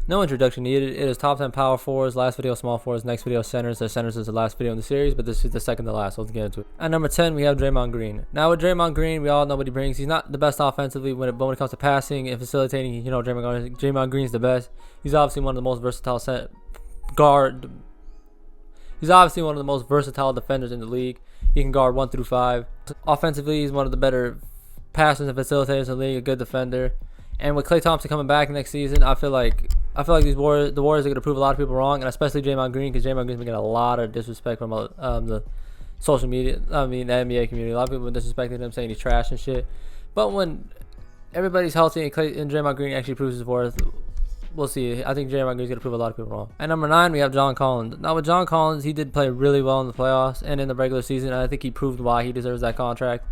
No introduction needed. It is top 10 power forwards, last video small forwards, next video centers. The centers is the last video in the series, but this is the second to last, so let's get into it. At number 10, we have Draymond Green. Now with Draymond Green, we all know what he brings. He's not the best offensively, but when it comes to passing and facilitating, you know, Draymond Green's the best. He's obviously one of the most versatile He's obviously one of the most versatile defenders in the league. He can guard 1 through 5. Offensively, he's one of the better passers and facilitators in the league, a good defender. And with Klay Thompson coming back next season, I feel like the Warriors are going to prove a lot of people wrong, and especially Draymond Green, because Draymond Green's been getting a lot of disrespect from the social media. I mean, the NBA community. A lot of people have been disrespecting him, saying he's trash and shit. But when everybody's healthy and Draymond Green actually proves his worth, we'll see. I think Draymond Green's going to prove a lot of people wrong. At number 9, we have John Collins. Now with John Collins, he did play really well in the playoffs and in the regular season, and I think he proved why he deserves that contract.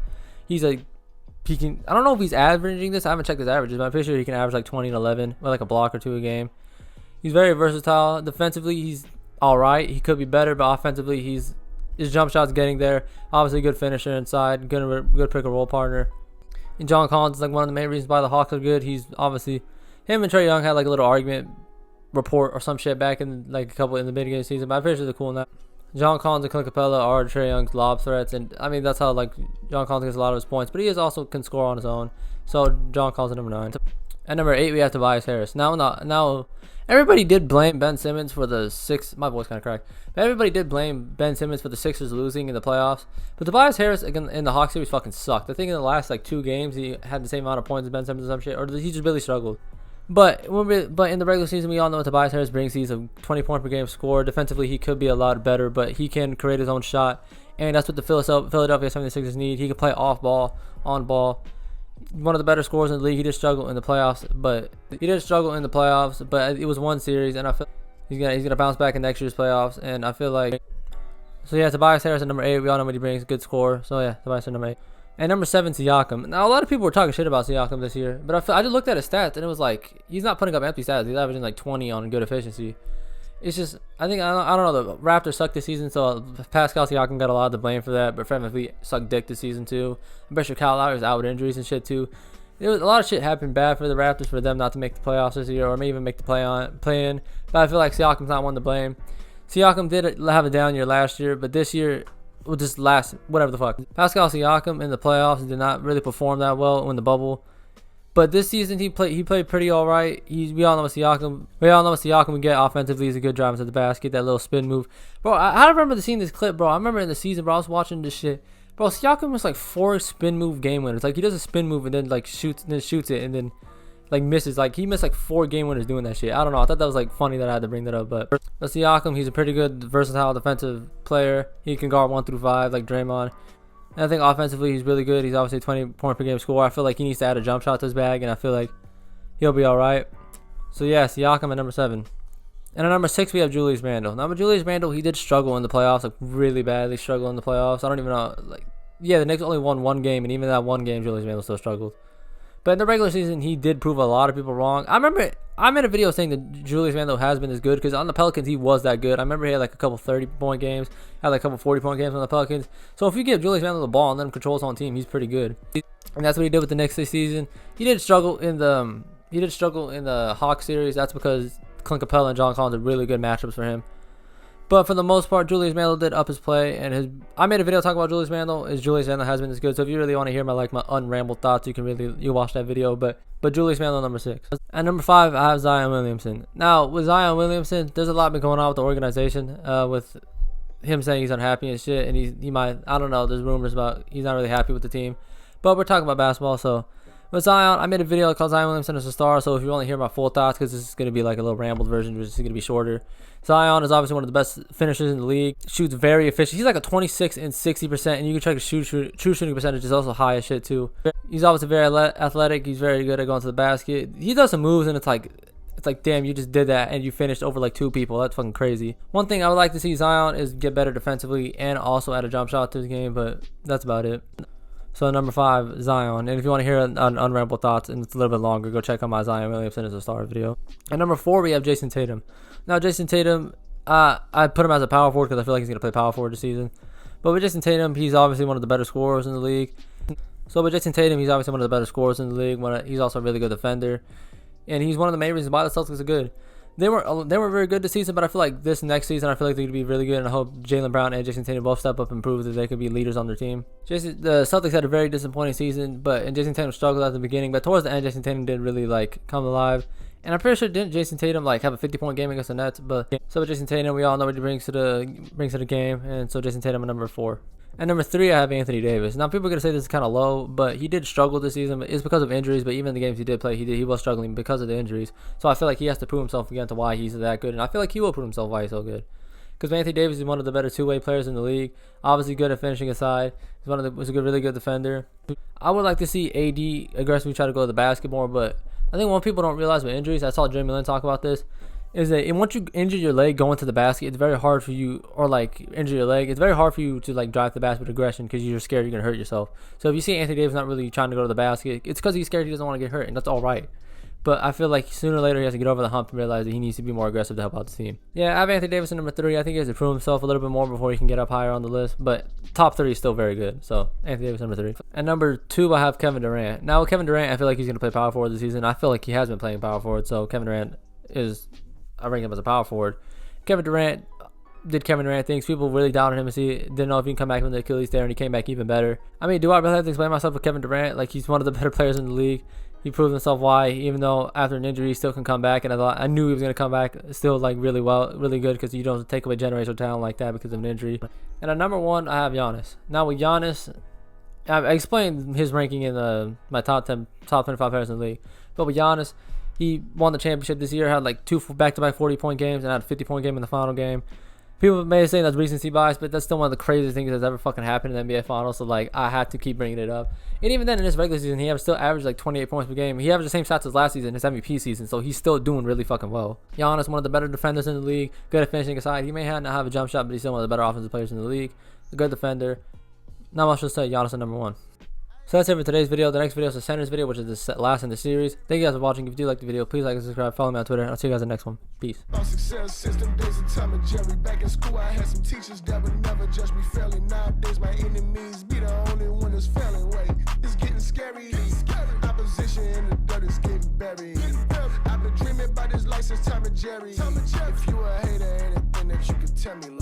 I don't know if he's averaging this. I haven't checked his averages, but I'm pretty sure he can average like 20 and 11 with like a block or 2 a game. He's very versatile. Defensively, he's all right. He could be better, but offensively, his jump shot's getting there. Obviously, good finisher inside, good pick and roll partner. And John Collins is like one of the main reasons why the Hawks are good. He's obviously, him and Trae Young had like a little argument report or some shit back in like in the beginning of the season, but I'm pretty sure they're cool now. John Collins and Clint Capella are Trae Young's lob threats, and I mean that's how like John Collins gets a lot of his points, but he also can score on his own. So John Collins at number 9. At number 8, we have Tobias Harris. Now everybody did blame Ben Simmons for the my voice kind of cracked. But everybody did blame Ben Simmons for the Sixers losing in the playoffs. But Tobias Harris again in the Hawks series fucking sucked. I think in the last like 2 games he had the same amount of points as Ben Simmons or some shit, or he just really struggled. But in the regular season, we all know what Tobias Harris brings. He's a 20-point per game scorer. Defensively, he could be a lot better, but he can create his own shot, and that's what the Philadelphia 76ers need. He can play off ball, on ball. One of the better scorers in the league. He did struggle in the playoffs, but it was one series, and I feel he's gonna bounce back in next year's playoffs. And I feel like, so yeah, Tobias Harris at number 8. We all know what he brings. Good scorer. So yeah, Tobias at number 8. And number 7, Siakam. Now, a lot of people were talking shit about Siakam this year, but I just looked at his stats, and it was like, he's not putting up empty stats. He's averaging like 20 on good efficiency. It's just, I don't know, the Raptors sucked this season, so Pascal Siakam got a lot of the blame for that, but Fred VanVleet sucked dick this season too. I'm pretty sure Kyle Lowry's out with injuries and shit too. There was a lot of shit happened bad for the Raptors for them not to make the playoffs this year, or maybe even make the play-in, but I feel like Siakam's not one to blame. Siakam did have a down year last year, but this year, well, just whatever the fuck. Pascal Siakam in the playoffs did not really perform that well in the bubble, but this season he played pretty all right. We all know what Siakam would get offensively. He's a good driver to the basket, that little spin move, bro. I remember seeing this clip, bro. I remember in the season, bro. I was watching this shit, bro. Siakam was like 4 spin move game winners. Like he does a spin move and then like shoots it and then like misses. Like he missed like 4 game winners doing that shit. I don't know. I thought that was like funny that I had to bring that up. But Siakam, he's a pretty good versatile defensive player. He can guard 1 through 5 like Draymond. And I think offensively he's really good. He's obviously a 20-point per game scorer. I feel like he needs to add a jump shot to his bag, and I feel like he'll be all right. So yeah, Siakam at number 7. And at number 6 we have Julius Randle. Now with Julius Randle, he did struggle in the playoffs, like really badly struggle in the playoffs. I don't even know, like, yeah, the Knicks only won 1 game, and even that 1 game Julius Randle still struggled. But in the regular season, he did prove a lot of people wrong. I remember I made a video saying that Julius Randle has been as good, because on the Pelicans, he was that good. I remember he had like a couple 30-point games, had like a couple 40-point games on the Pelicans. So if you give Julius Randle the ball and let him control his own team, he's pretty good. And that's what he did with the Knicks this season. He did struggle in the Hawks series. That's because Clint Capella and John Collins are really good matchups for him. But for the most part, Julius Randle did up his play, and I made a video talking about Julius Randle. Julius Randle has been as good. So if you really want to hear my unrambled thoughts, you watch that video. But Julius Randle number 6. At number 5, I have Zion Williamson. Now with Zion Williamson, there's a lot been going on with the organization, with him saying he's unhappy and shit, and he might, I don't know. There's rumors about he's not really happy with the team, but we're talking about basketball, so. With Zion, I made a video called Zion Williamson is a star, so if you want to hear my full thoughts, because this is going to be like a little rambled version, which is going to be shorter. Zion is obviously one of the best finishers in the league. Shoots very efficient. He's like a 26 and 60%, and you can check his true shooting percentage is also high as shit too. He's obviously very athletic. He's very good at going to the basket. He does some moves, and it's like, damn, you just did that, and you finished over like 2 people. That's fucking crazy. One thing I would like to see Zion is get better defensively and also add a jump shot to his game, but that's about it. So number 5, Zion. And if you want to hear unrambled thoughts and it's a little bit longer, go check out my Zion Williamson as a star video. At number 4, we have Jayson Tatum. Now Jayson Tatum, I put him as a power forward because I feel like he's going to play power forward this season. But with Jayson Tatum, he's obviously one of the better scorers in the league. So with Jayson Tatum, he's obviously one of the better scorers in the league. He's also a really good defender. And he's one of the main reasons why the Celtics are good. They were very good this season, but I feel like this next season, I feel like they're going to be really good, and I hope Jaylen Brown and Jayson Tatum both step up and prove that they could be leaders on their team. The Celtics had a very disappointing season, and Jayson Tatum struggled at the beginning, but towards the end, Jayson Tatum did really like come alive. And I'm pretty sure didn't Jayson Tatum like have a 50-point game against the Nets, but so with Jayson Tatum, we all know what he brings to the game, and so Jayson Tatum at number 4. At number 3, I have Anthony Davis. Now, people are going to say this is kind of low, but he did struggle this season. But it's because of injuries, but even in the games he did play, he was struggling because of the injuries. So I feel like he has to prove himself again to why he's that good. And I feel like he will prove himself why he's so good. Because Anthony Davis is one of the better two-way players in the league. Obviously good at finishing aside. Was a really good defender. I would like to see AD aggressively try to go to the basket more, but I think what people don't realize with injuries, I saw Draymond talk about this, is that once you injure your leg going to the basket, it's very hard for you, or like injure your leg, it's very hard for you to like drive the basket with aggression because you're scared you're going to hurt yourself. So if you see Anthony Davis not really trying to go to the basket, it's because he's scared he doesn't want to get hurt, and that's all right. But I feel like sooner or later he has to get over the hump and realize that he needs to be more aggressive to help out the team. Yeah, I have Anthony Davis at number 3. I think he has to prove himself a little bit more before he can get up higher on the list. But top 3 is still very good. So Anthony Davis number 3. At number 2, I have Kevin Durant. Now with Kevin Durant, I feel like he's going to play power forward this season. I feel like he has been playing power forward. So Kevin Durant I rank him as a power forward. Kevin Durant did Kevin Durant things. People really doubted him and didn't know if he can come back from the Achilles tear, and he came back even better. I mean, do I really have to explain myself with Kevin Durant? Like, he's one of the better players in the league. He proved himself why, even though after an injury he still can come back, and I knew he was going to come back still like really good, because you don't take away generational talent like that because of an injury. And at number 1, I have Giannis. Now with Giannis, I explained his ranking in my top 25 players in the league, but with Giannis, he won the championship this year, had like 2 back-to-back 40-point games, and had a 50-point game in the final game. People may say that's recency bias, but that's still one of the craziest things that's ever fucking happened in the NBA Finals. So like, I had to keep bringing it up. And even then, in his regular season, he still averaged like 28 points per game. He averaged the same stats as last season, his MVP season. So he's still doing really fucking well. Giannis, one of the better defenders in the league, good at finishing aside. He may not have a jump shot, but he's still one of the better offensive players in the league. A good defender. Not much to say. Giannis at number 1. So that's it for today's video. The next video is the centers video, which is the last in the series. Thank you guys for watching. If you do like the video, please like and subscribe. Follow me on Twitter. I'll see you guys in the next one. Peace. Success system days of Tom and Jerry. Back in school, I had some teachers that would never judge me fairly. Nowadays, my enemies be the only one that's failing. Wait, it's getting scary. Opposition in the dirt is getting buried. I've been dreaming about this license, Tom and Jerry. If you a hater, anything that you can tell me.